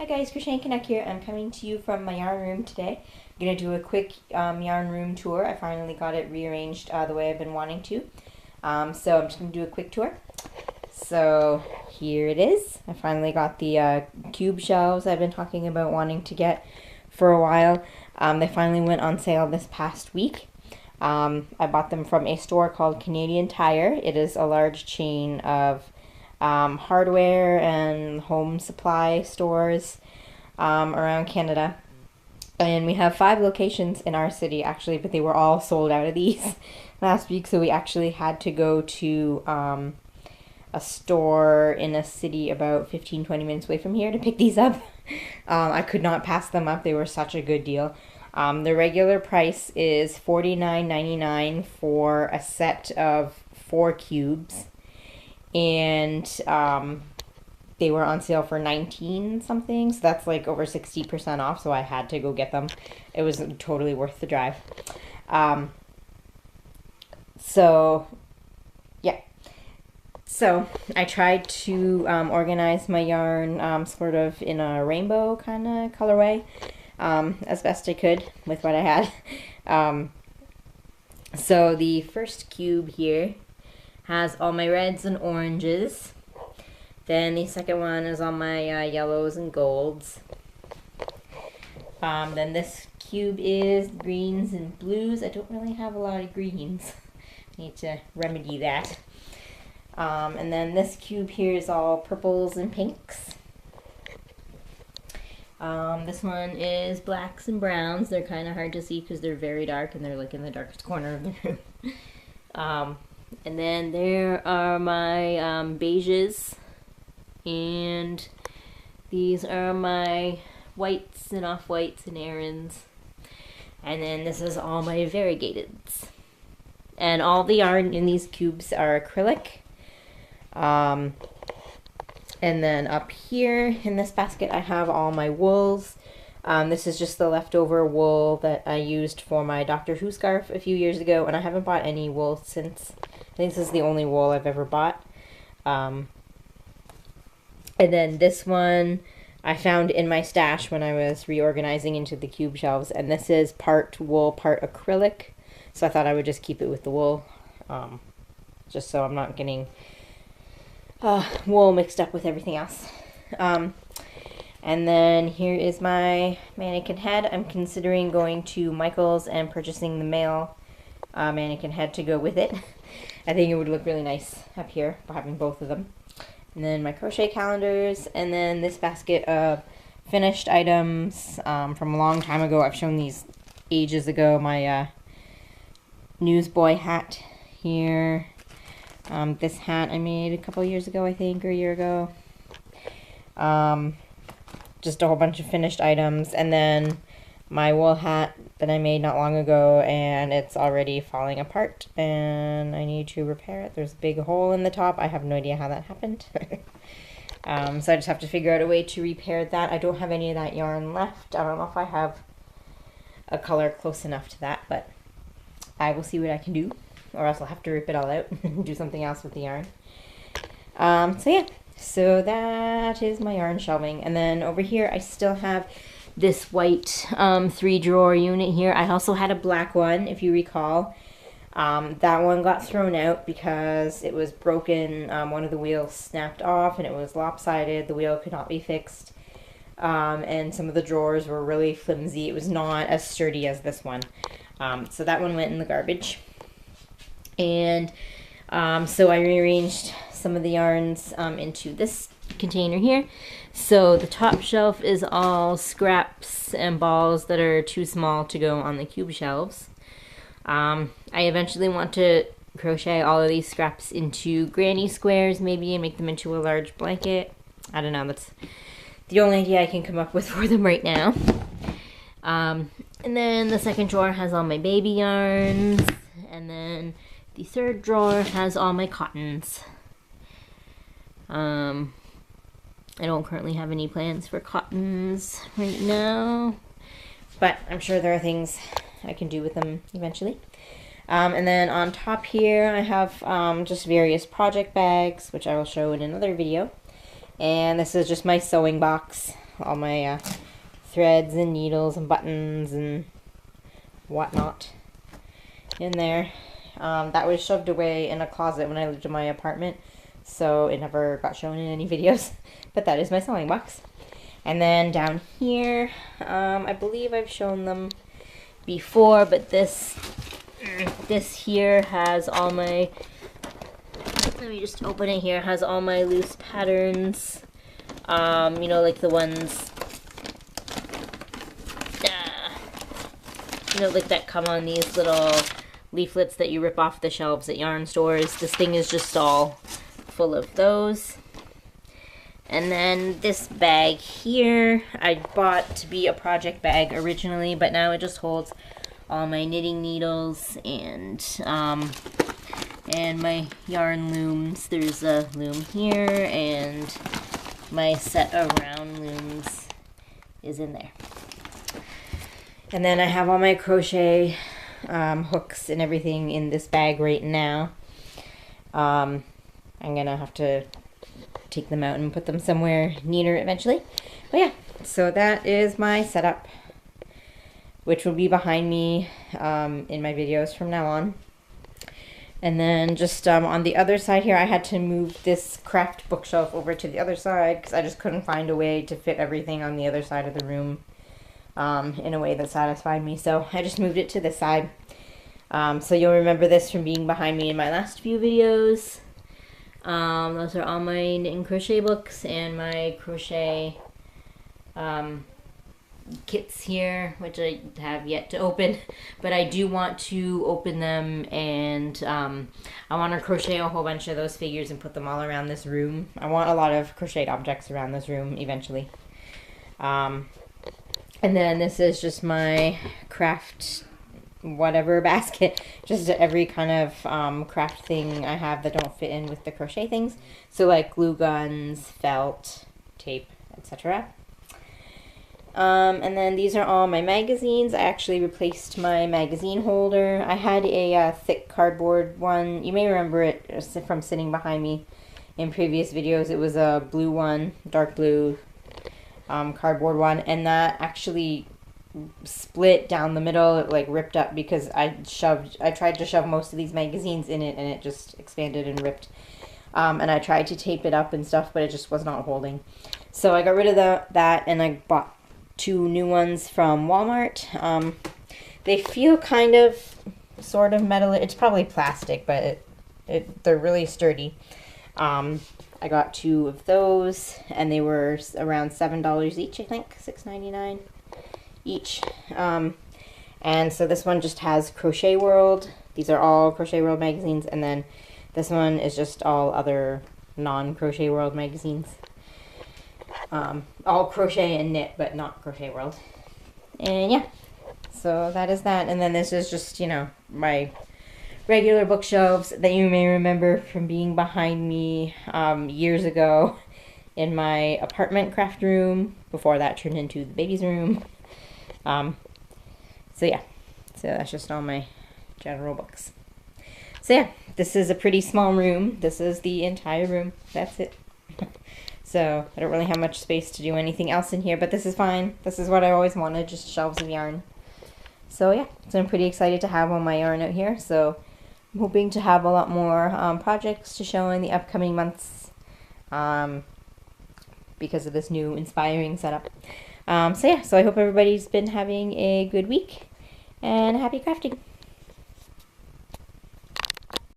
Hi guys, Christiane Canuck here. I'm coming to you from my yarn room today. I'm going to do a quick yarn room tour. I finally got it rearranged the way I've been wanting to. So I'm just going to do a quick tour. So here it is. I finally got the cube shelves I've been talking about wanting to get for a while. They finally went on sale this past week. I bought them from a store called Canadian Tire. It is a large chain of hardware and home supply stores around Canada. And we have 5 locations in our city actually, but they were all sold out of these last week, so we actually had to go to a store in a city about 15-20 minutes away from here to pick these up. I could not pass them up. They were such a good deal. The regular price is $49.99 for a set of 4 cubes. And they were on sale for 19 something, so that's like over 60% off, so I had to go get them. It was totally worth the drive. So yeah, so I tried to organize my yarn sort of in a rainbow kind of colorway as best I could with what I had. So the first cube here has all my reds and oranges. Then the second one is all my yellows and golds. Then this cube is greens and blues. I don't really have a lot of greens. Need to remedy that. And then this cube here is all purples and pinks. This one is blacks and browns. They're kind of hard to see because they're very dark and they're like in the darkest corner of the room. And then there are my beiges, and these are my whites and off-whites and errands. And then this is all my variegateds. And all the yarn in these cubes are acrylic. And then up here in this basket I have all my wools. This is just the leftover wool that I used for my Doctor Who scarf a few years ago, and I haven't bought any wool since. I think this is the only wool I've ever bought. And then this one I found in my stash when I was reorganizing into the cube shelves, and this is part wool, part acrylic. So I thought I would just keep it with the wool, just so I'm not getting wool mixed up with everything else. And then here is my mannequin head. I'm considering going to Michael's and purchasing the male mannequin head to go with it. I think it would look really nice up here by having both of them. And then my crochet calendars, and then this basket of finished items from a long time ago. I've shown these ages ago. My newsboy hat here. This hat I made a couple years ago, I think, or a year ago. Just a whole bunch of finished items, and then my wool hat that I made not long ago, and it's already falling apart and I need to repair it. There's a big hole in the top. I have no idea how that happened. So I just have to figure out a way to repair that. I don't have any of that yarn left. I don't know if I have a color close enough to that, but I will see what I can do, or else I'll have to rip it all out and do something else with the yarn. So yeah, so that is my yarn shelving. And then over here I still have this white 3-drawer unit here. I also had a black one, if you recall. That one got thrown out because it was broken. One of the wheels snapped off and it was lopsided. The wheel could not be fixed. And some of the drawers were really flimsy. It was not as sturdy as this one. So that one went in the garbage. And so I rearranged some of the yarns into this container here. So the top shelf is all scraps and balls that are too small to go on the cube shelves. I eventually want to crochet all of these scraps into granny squares maybe and make them into a large blanket. I don't know, that's the only idea I can come up with for them right now. And then the second drawer has all my baby yarns, and then the third drawer has all my cottons. I don't currently have any plans for cottons right now, but I'm sure there are things I can do with them eventually. And then on top here I have just various project bags, which I will show in another video. And this is just my sewing box. all my threads and needles and buttons and whatnot in there. That was shoved away in a closet when I lived in my apartment, so it never got shown in any videos. But that is my sewing box. And then down here, I believe I've shown them before, but this here has all my, let me just open it here, has all my loose patterns, you know, like the ones, you know, like that come on these little leaflets that you rip off the shelves at yarn stores. This thing is just all full of those. And then this bag here, I bought to be a project bag originally, but now it just holds all my knitting needles and my yarn looms. There's a loom here, and my set of round looms is in there. And then I have all my crochet hooks and everything in this bag right now. I'm gonna have to take them out and put them somewhere neater eventually. But yeah, so that is my setup, which will be behind me in my videos from now on. And then just on the other side here, I had to move this craft bookshelf over to the other side because I just couldn't find a way to fit everything on the other side of the room in a way that satisfied me. So I just moved it to this side. So you'll remember this from being behind me in my last few videos. Those are all my knit and crochet books and my crochet kits here, which I have yet to open, but I do want to open them, and I want to crochet a whole bunch of those figures and put them all around this room. I want a lot of crocheted objects around this room eventually. And then this is just my craft whatever basket, just every kind of craft thing I have that don't fit in with the crochet things. So like glue guns, felt, tape, etc. And then these are all my magazines. I actually replaced my magazine holder. I had a thick cardboard one. You may remember it from sitting behind me in previous videos. It was a blue one, dark blue cardboard one, and that actually split down the middle. It like ripped up because I tried to shove most of these magazines in it, and it just expanded and ripped. And I tried to tape it up and stuff, but it just was not holding. So I got rid of that, and I bought 2 new ones from Walmart. They feel kind of sort of metal. It's probably plastic, but they're really sturdy. I got 2 of those, and they were around $7 each, I think, $6.99 each. And so this one just has Crochet World. These are all Crochet World magazines, and then this one is just all other non-Crochet World magazines. All crochet and knit, but not Crochet World. And yeah, so that is that. And then this is just, you know, my regular bookshelves that you may remember from being behind me years ago in my apartment craft room before that turned into the baby's room. So yeah, so that's just all my general books. So yeah, this is a pretty small room. This is the entire room. That's it. So I don't really have much space to do anything else in here, but this is fine. This is what I always wanted, just shelves of yarn. So yeah, so I'm pretty excited to have all my yarn out here. So I'm hoping to have a lot more projects to show in the upcoming months because of this new inspiring setup. So yeah, so I hope everybody's been having a good week, and happy crafting.